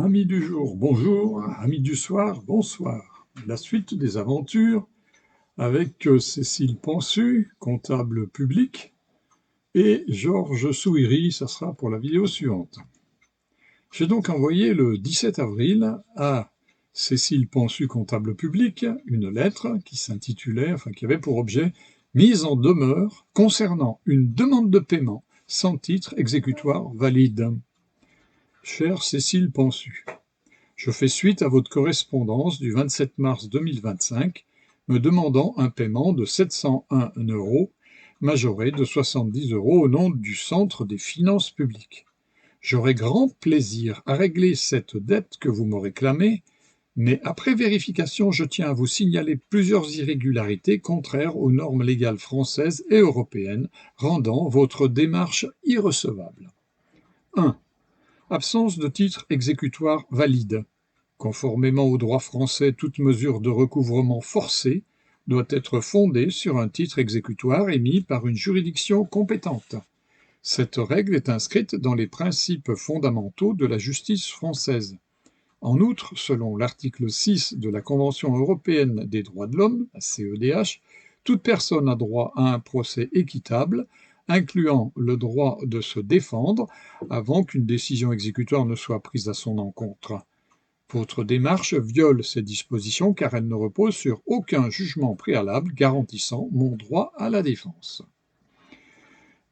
Amis du jour, bonjour. Amis du soir, bonsoir. La suite des aventures avec Cécile Pansu, comptable public, et Georges Souiri, ça sera pour la vidéo suivante. J'ai donc envoyé le 17 avril à Cécile Pansu, comptable public, une lettre qui s'intitulait, qui avait pour objet mise en demeure concernant une demande de paiement sans titre exécutoire valide. Chère Cécile Pansu, je fais suite à votre correspondance du 27 mars 2025 me demandant un paiement de 701 €, majoré de 70 € au nom du Centre des finances publiques. J'aurai grand plaisir à régler cette dette que vous me réclamez, mais après vérification, je tiens à vous signaler plusieurs irrégularités contraires aux normes légales françaises et européennes, rendant votre démarche irrecevable. 1. Absence de titre exécutoire valide. Conformément au droit français, toute mesure de recouvrement forcé doit être fondée sur un titre exécutoire émis par une juridiction compétente. Cette règle est inscrite dans les principes fondamentaux de la justice française. En outre, selon l'article 6 de la Convention européenne des droits de l'homme, la CEDH, toute personne a droit à un procès équitable, incluant le droit de se défendre avant qu'une décision exécutoire ne soit prise à son encontre. Votre démarche viole ces dispositions car elle ne repose sur aucun jugement préalable garantissant mon droit à la défense.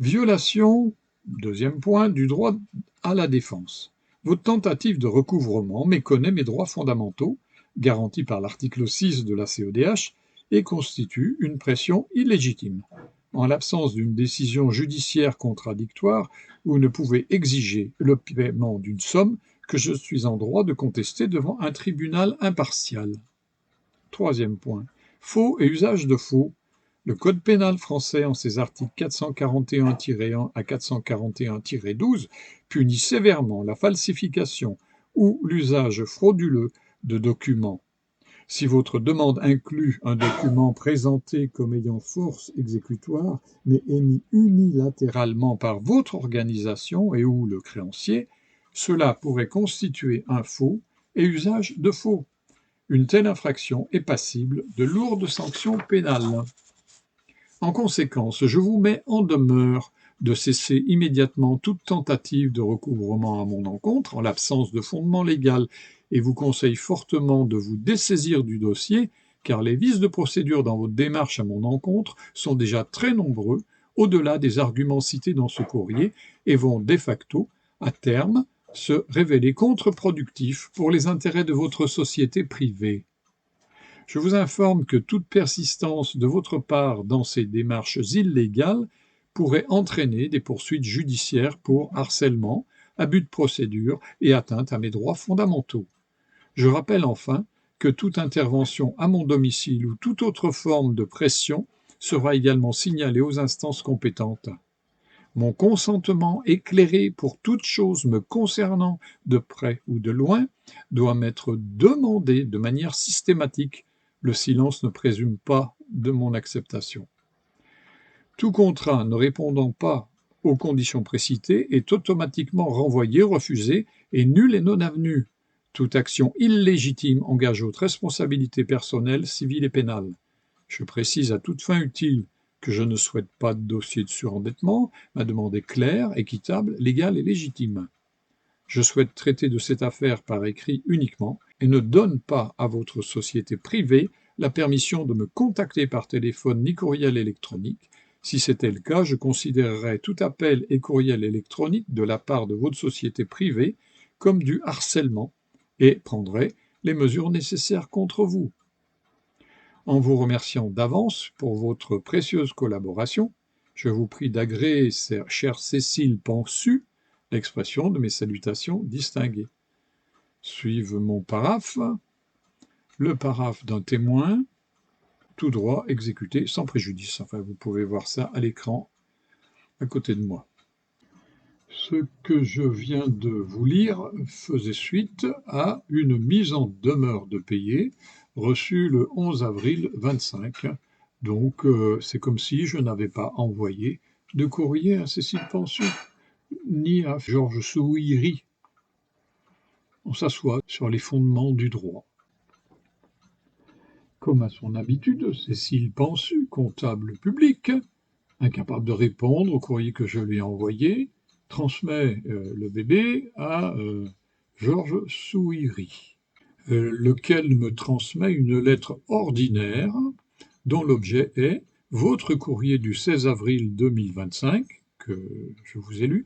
Violation, deuxième point, du droit à la défense. Votre tentative de recouvrement méconnaît mes droits fondamentaux, garantis par l'article 6 de la CEDH, et constitue une pression illégitime. En l'absence d'une décision judiciaire contradictoire, vous ne pouvez exiger le paiement d'une somme que je suis en droit de contester devant un tribunal impartial. Troisième point. Faux et usage de faux. Le Code pénal français, en ses articles 441-1 à 441-12, punit sévèrement la falsification ou l'usage frauduleux de documents. Si votre demande inclut un document présenté comme ayant force exécutoire, mais émis unilatéralement par votre organisation et ou le créancier, cela pourrait constituer un faux et usage de faux. Une telle infraction est passible de lourdes sanctions pénales. En conséquence, je vous mets en demeure de cesser immédiatement toute tentative de recouvrement à mon encontre en l'absence de fondement légal et vous conseille fortement de vous dessaisir du dossier car les vices de procédure dans votre démarche à mon encontre sont déjà très nombreux au-delà des arguments cités dans ce courrier et vont de facto, à terme, se révéler contre-productifs pour les intérêts de votre société privée. Je vous informe que toute persistance de votre part dans ces démarches illégales pourrait entraîner des poursuites judiciaires pour harcèlement, abus de procédure et atteinte à mes droits fondamentaux. Je rappelle enfin que toute intervention à mon domicile ou toute autre forme de pression sera également signalée aux instances compétentes. Mon consentement éclairé pour toute chose me concernant de près ou de loin doit m'être demandé de manière systématique. Le silence ne présume pas de mon acceptation. Tout contrat ne répondant pas aux conditions précitées est automatiquement renvoyé, refusé et nul et non avenu. Toute action illégitime engage haute responsabilité personnelle, civile et pénale. Je précise à toute fin utile que je ne souhaite pas de dossier de surendettement, ma demande est claire, équitable, légale et légitime. Je souhaite traiter de cette affaire par écrit uniquement et ne donne pas à votre société privée la permission de me contacter par téléphone ni courriel électronique. Si c'était le cas, je considérerais tout appel et courriel électronique de la part de votre société privée comme du harcèlement et prendrais les mesures nécessaires contre vous. En vous remerciant d'avance pour votre précieuse collaboration, je vous prie d'agréer, chère Cécile Pansu, l'expression de mes salutations distinguées. Suive mon paraphe, le paraphe d'un témoin, tout droit exécuté sans préjudice. Enfin, vous pouvez voir ça à l'écran à côté de moi. Ce que je viens de vous lire faisait suite à une mise en demeure de payer reçue le 11 avril 25. Donc, c'est comme si je n'avais pas envoyé de courrier à Cécile Pansu, ni à Georges Souiri. On s'assoit sur les fondements du droit. Comme à son habitude, Cécile Pansu, comptable public, incapable de répondre au courrier que je lui ai envoyé, transmet le bébé à Georges Souiri, lequel me transmet une lettre ordinaire dont l'objet est « Votre courrier du 16 avril 2025 » que je vous ai lu,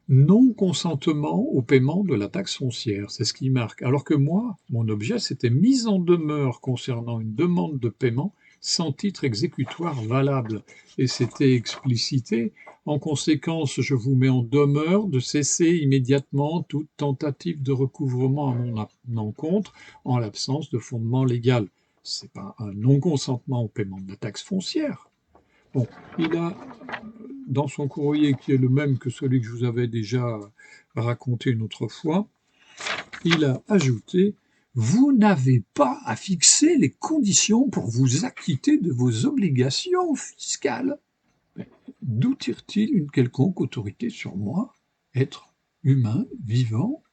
non-consentement au paiement de la taxe foncière, c'est ce qui marque. Alors que moi, mon objet, c'était mise en demeure concernant une demande de paiement sans titre exécutoire valable. Et c'était explicité. En conséquence, je vous mets en demeure de cesser immédiatement toute tentative de recouvrement à mon encontre en l'absence de fondement légal. C'est pas un non-consentement au paiement de la taxe foncière. Bon, il a, dans son courrier, qui est le même que celui que je vous avais déjà raconté une autre fois, il a ajouté « Vous n'avez pas à fixer les conditions pour vous acquitter de vos obligations fiscales. » D'où tire-t-il une quelconque autorité sur moi, être humain, vivant?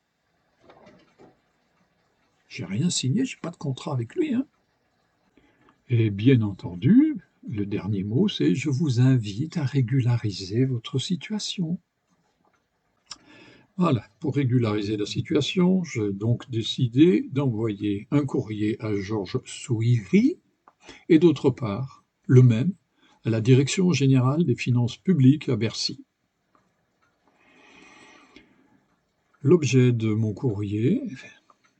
J'ai rien signé, j'ai pas de contrat avec lui, hein. Et bien entendu, le dernier mot, c'est « Je vous invite à régulariser votre situation ». Voilà, pour régulariser la situation, j'ai donc décidé d'envoyer un courrier à Georges Souiri et d'autre part, le même, à la Direction générale des finances publiques à Bercy. L'objet de mon courrier,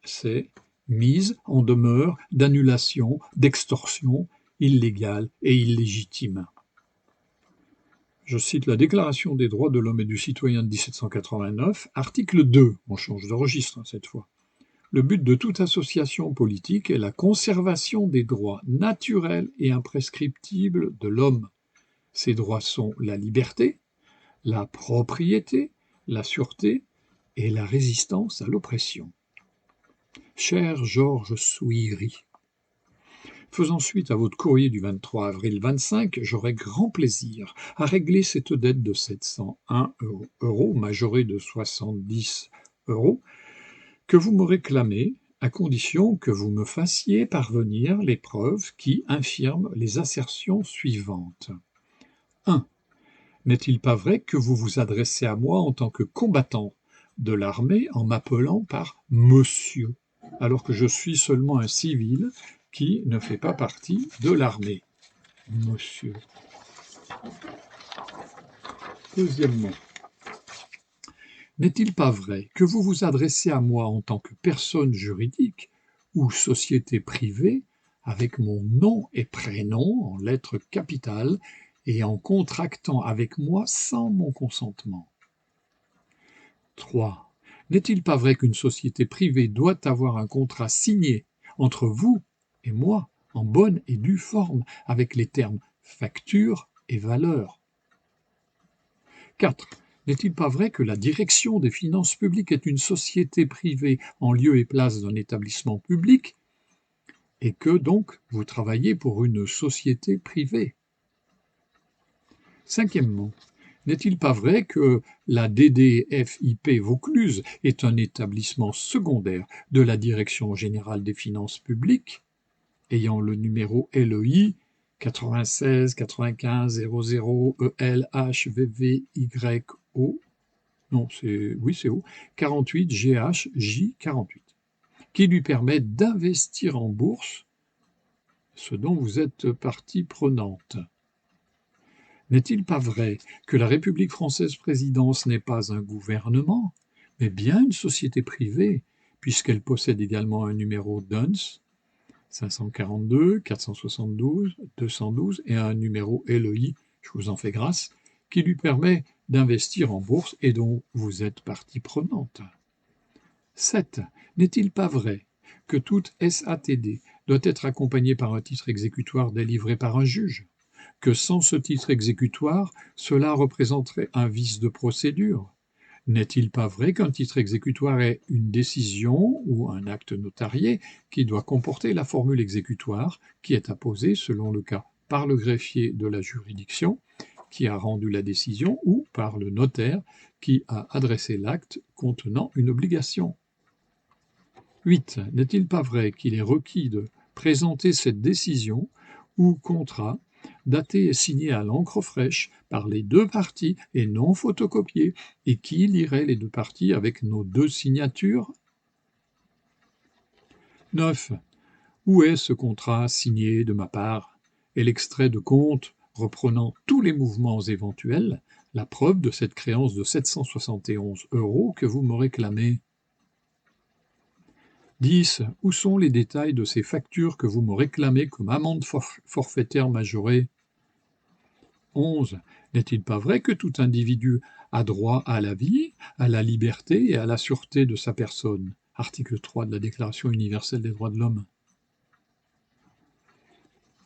c'est mise en demeure d'annulation, d'extorsion illégale et illégitime. Je cite la Déclaration des droits de l'homme et du citoyen de 1789, article 2, on change de registre cette fois. Le but de toute association politique est la conservation des droits naturels et imprescriptibles de l'homme. Ces droits sont la liberté, la propriété, la sûreté et la résistance à l'oppression. Cher Georges Souiri, faisant suite à votre courrier du 23 avril 25, j'aurai grand plaisir à régler cette dette de 701 euros, majorée de 70 euros, que vous me réclamez, à condition que vous me fassiez parvenir les preuves qui infirment les assertions suivantes. 1. N'est-il pas vrai que vous vous adressez à moi en tant que combattant de l'armée en m'appelant par monsieur, alors que je suis seulement un civil qui ne fait pas partie de l'armée? Monsieur. Deuxièmement, n'est-il pas vrai que vous vous adressez à moi en tant que personne juridique ou société privée avec mon nom et prénom en lettres capitales et en contractant avec moi sans mon consentement? 3. N'est-il pas vrai qu'une société privée doit avoir un contrat signé entre vous et moi en bonne et due forme avec les termes facture et valeur? 4. N'est-il pas vrai que la direction des finances publiques est une société privée en lieu et place d'un établissement public et que donc vous travaillez pour une société privée? Cinquièmement, n'est-il pas vrai que la DDFiP Vaucluse est un établissement secondaire de la Direction générale des finances publiques, ayant le numéro LEI 96 95 00 ELHVVYO, non, c'est O, 48 GHJ 48, qui lui permet d'investir en bourse, ce dont vous êtes partie prenante? N'est-il pas vrai que la République française présidence n'est pas un gouvernement, mais bien une société privée, puisqu'elle possède également un numéro DUNS 542 472 212 et un numéro LEI, je vous en fais grâce, qui lui permet d'investir en bourse et dont vous êtes partie prenante? 7. N'est-il pas vrai que toute SATD doit être accompagnée par un titre exécutoire délivré par un juge, que sans ce titre exécutoire, cela représenterait un vice de procédure? N'est-il pas vrai qu'un titre exécutoire est une décision ou un acte notarié qui doit comporter la formule exécutoire qui est apposée, selon le cas, par le greffier de la juridiction qui a rendu la décision ou par le notaire qui a adressé l'acte contenant une obligation? 8. N'est-il pas vrai qu'il est requis de présenter cette décision ou contrat daté et signé à l'encre fraîche par les deux parties et non photocopié, et qui lirait les deux parties avec nos deux signatures? 9. Où est ce contrat signé de ma part et l'extrait de compte reprenant tous les mouvements éventuels, la preuve de cette créance de 771 € que vous me réclamez? 10. Où sont les détails de ces factures que vous me réclamez comme amende forfaitaire majorée? 11. N'est-il pas vrai que tout individu a droit à la vie, à la liberté et à la sûreté de sa personne? Article 3 de la Déclaration universelle des droits de l'homme.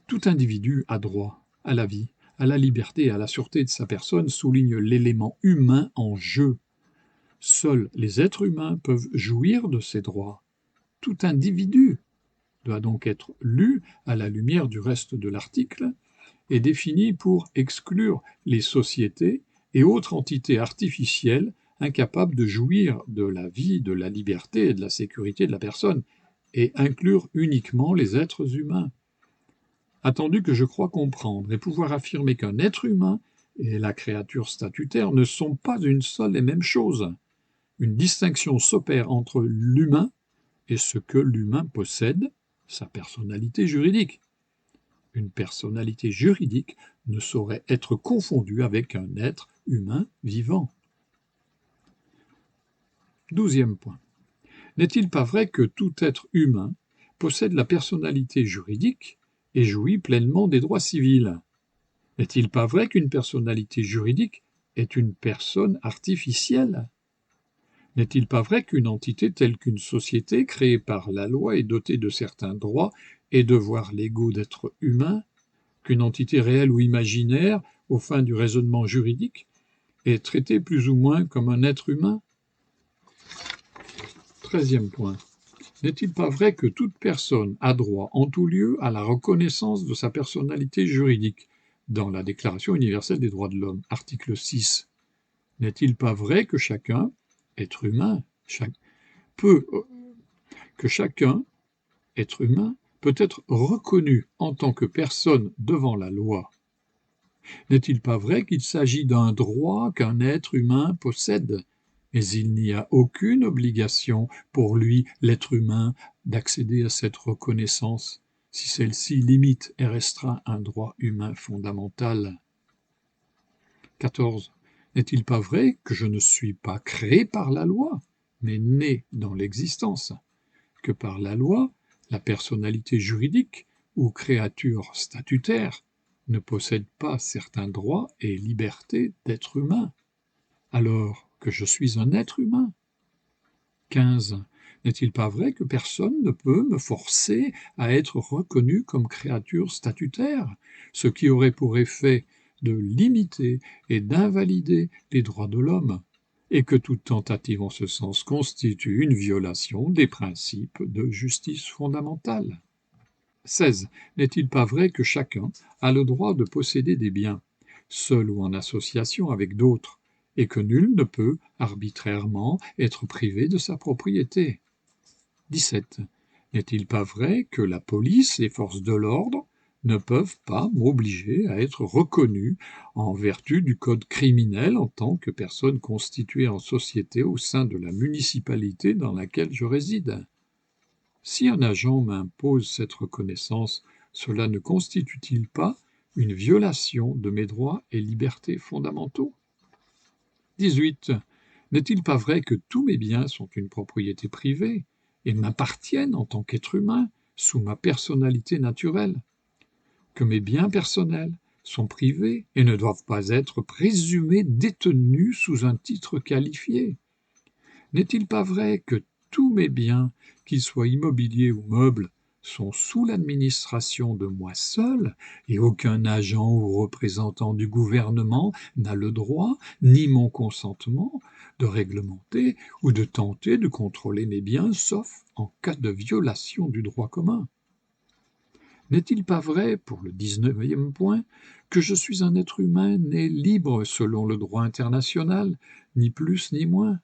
Tout individu a droit à la vie, à la liberté et à la sûreté de sa personne, souligne l'élément humain en jeu. Seuls les êtres humains peuvent jouir de ces droits. Tout individu doit donc être lu à la lumière du reste de l'article et défini pour exclure les sociétés et autres entités artificielles incapables de jouir de la vie, de la liberté et de la sécurité de la personne, et inclure uniquement les êtres humains. Attendu que je crois comprendre et pouvoir affirmer qu'un être humain et la créature statutaire ne sont pas une seule et même chose. Une distinction s'opère entre l'humain et ce que l'humain possède, sa personnalité juridique. Une personnalité juridique ne saurait être confondue avec un être humain vivant. 12e point. N'est-il pas vrai que tout être humain possède la personnalité juridique et jouit pleinement des droits civils? N'est-il pas vrai qu'une personnalité juridique est une personne artificielle? N'est-il pas vrai qu'une entité telle qu'une société créée par la loi est dotée de certains droits et devoirs légaux d'être humain, qu'une entité réelle ou imaginaire, aux fins du raisonnement juridique, est traitée plus ou moins comme un être humain? 13e point. N'est-il pas vrai que toute personne a droit en tout lieu à la reconnaissance de sa personnalité juridique dans la Déclaration universelle des droits de l'homme, article 6? N'est-il pas vrai que chacun, être humain, que chacun, être humain, peut être reconnu en tant que personne devant la loi? N'est-il pas vrai qu'il s'agit d'un droit qu'un être humain possède, mais il n'y a aucune obligation pour lui, l'être humain, d'accéder à cette reconnaissance, si celle-ci limite et restreint un droit humain fondamental? 14. N'est-il pas vrai que je ne suis pas créé par la loi, mais né dans l'existence, que par la loi, la personnalité juridique ou créature statutaire ne possède pas certains droits et libertés d'être humain, alors que je suis un être humain? 15. N'est-il pas vrai que personne ne peut me forcer à être reconnu comme créature statutaire, ce qui aurait pour effet de limiter et d'invalider les droits de l'homme, et que toute tentative en ce sens constitue une violation des principes de justice fondamentale? 16. N'est-il pas vrai que chacun a le droit de posséder des biens, seul ou en association avec d'autres, et que nul ne peut arbitrairement être privé de sa propriété? 17. N'est-il pas vrai que la police, les forces de l'ordre, ne peuvent pas m'obliger à être reconnu en vertu du code criminel en tant que personne constituée en société au sein de la municipalité dans laquelle je réside? Si un agent m'impose cette reconnaissance, cela ne constitue-t-il pas une violation de mes droits et libertés fondamentaux? 18. N'est-il pas vrai que tous mes biens sont une propriété privée et m'appartiennent en tant qu'être humain sous ma personnalité naturelle? Que mes biens personnels sont privés et ne doivent pas être présumés détenus sous un titre qualifié? N'est-il pas vrai que tous mes biens, qu'ils soient immobiliers ou meubles, sont sous l'administration de moi seul, et aucun agent ou représentant du gouvernement n'a le droit, ni mon consentement, de réglementer ou de tenter de contrôler mes biens, sauf en cas de violation du droit commun? N'est-il pas vrai, pour le 19e point, que je suis un être humain né libre selon le droit international, ni plus ni moins?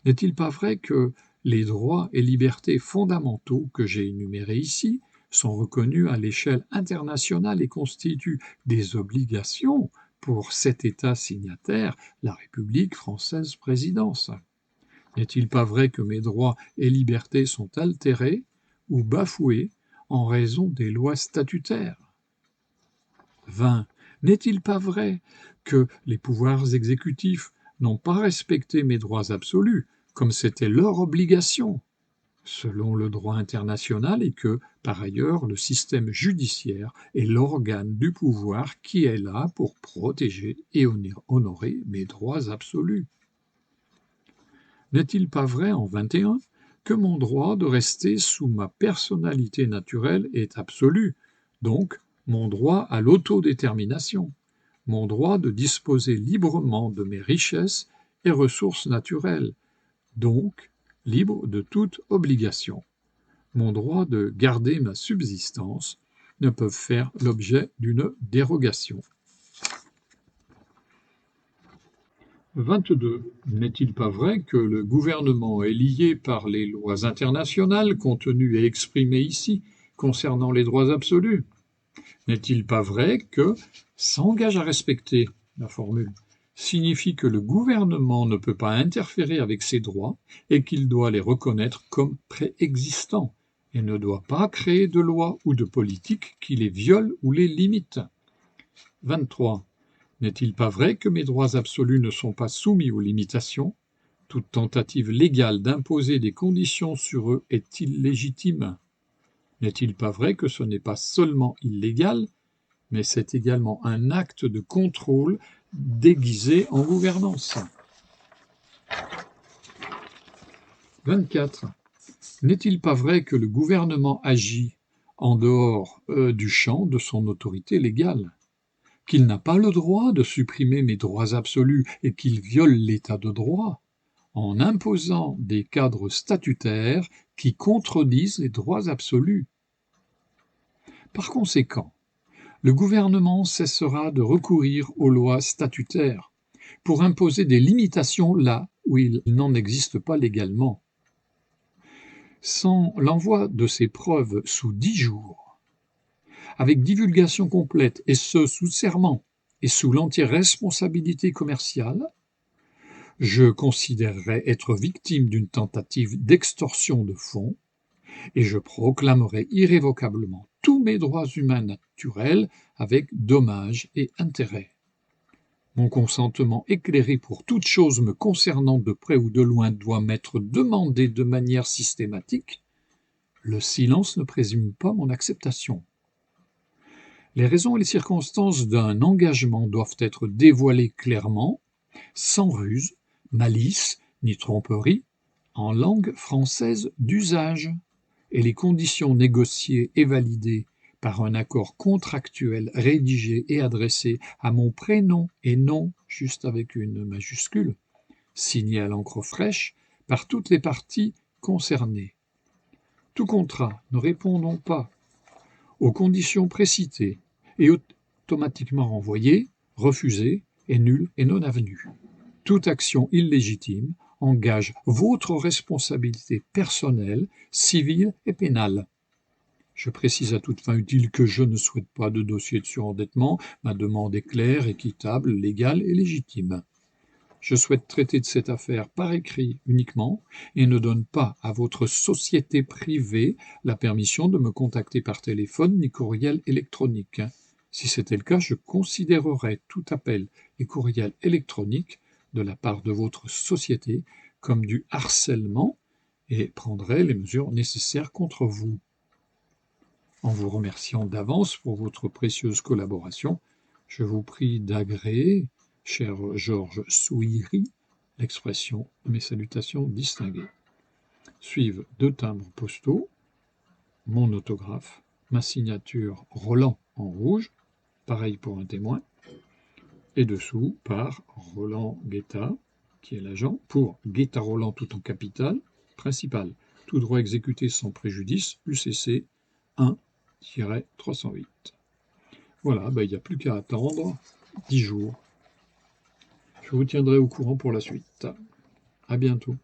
N'est-il pas vrai que Les droits et libertés fondamentaux que j'ai énumérés ici sont reconnus à l'échelle internationale et constituent des obligations pour cet État signataire, la République française présidence. N'est-il pas vrai que mes droits et libertés sont altérés ou bafoués en raison des lois statutaires? 20. N'est-il pas vrai que les pouvoirs exécutifs n'ont pas respecté mes droits absolus, comme c'était leur obligation, selon le droit international, et que, par ailleurs, le système judiciaire est l'organe du pouvoir qui est là pour protéger et honorer mes droits absolus? N'est-il pas vrai en 21 que mon droit de rester sous ma personnalité naturelle est absolu, donc mon droit à l'autodétermination, mon droit de disposer librement de mes richesses et ressources naturelles, donc libre de toute obligation, mon droit de garder ma subsistance, ne peuvent faire l'objet d'une dérogation. 22. N'est-il pas vrai que le gouvernement est lié par les lois internationales contenues et exprimées ici concernant les droits absolus? N'est-il pas vrai que s'engage à respecter la formule signifie que le gouvernement ne peut pas interférer avec ses droits et qu'il doit les reconnaître comme préexistants et ne doit pas créer de lois ou de politiques qui les violent ou les limitent? 23. N'est-il pas vrai que mes droits absolus ne sont pas soumis aux limitations? Toute tentative légale d'imposer des conditions sur eux est illégitime. N'est-il pas vrai que ce n'est pas seulement illégal, mais c'est également un acte de contrôle déguisé en gouvernance? 24. N'est-il pas vrai que le gouvernement agit en dehors du champ de son autorité légale, qu'il n'a pas le droit de supprimer mes droits absolus et qu'il viole l'état de droit en imposant des cadres statutaires qui contredisent les droits absolus? Par conséquent, le gouvernement cessera de recourir aux lois statutaires pour imposer des limitations là où il n'en existe pas légalement. Sans l'envoi de ces preuves sous 10 jours, avec divulgation complète, et ce sous serment et sous l'entière responsabilité commerciale, je considérerais être victime d'une tentative d'extorsion de fonds et je proclamerai irrévocablement tous mes droits humains naturels avec dommages et intérêts. Mon consentement éclairé pour toute chose me concernant de près ou de loin doit m'être demandé de manière systématique. Le silence ne présume pas mon acceptation. Les raisons et les circonstances d'un engagement doivent être dévoilées clairement, sans ruse, malice ni tromperie, en langue française d'usage, et les conditions négociées et validées par un accord contractuel rédigé et adressé à mon prénom et nom, juste avec une majuscule, signé à l'encre fraîche par toutes les parties concernées. Tout contrat ne répondant pas aux conditions précitées est automatiquement renvoyé, refusé, est nul et non avenu. Toute action illégitime engage votre responsabilité personnelle, civile et pénale. Je précise à toute fin utile que je ne souhaite pas de dossier de surendettement. Ma demande est claire, équitable, légale et légitime. Je souhaite traiter de cette affaire par écrit uniquement et ne donne pas à votre société privée la permission de me contacter par téléphone ni courriel électronique. Si c'était le cas, je considérerais tout appel et courriel électronique de la part de votre société comme du harcèlement et prendrais les mesures nécessaires contre vous. En vous remerciant d'avance pour votre précieuse collaboration, je vous prie d'agréer, cher Georges Souiri, l'expression de mes salutations distinguées. Suivent 2 timbres postaux, mon autographe, ma signature Roland en rouge, pareil pour un témoin, et dessous par Roland Guetta, qui est l'agent, pour Guetta Roland tout en capital, principal, tout droit exécuté sans préjudice, UCC 1-308. Voilà, il n'y a plus qu'à attendre 10 jours. Je vous tiendrai au courant pour la suite. À bientôt.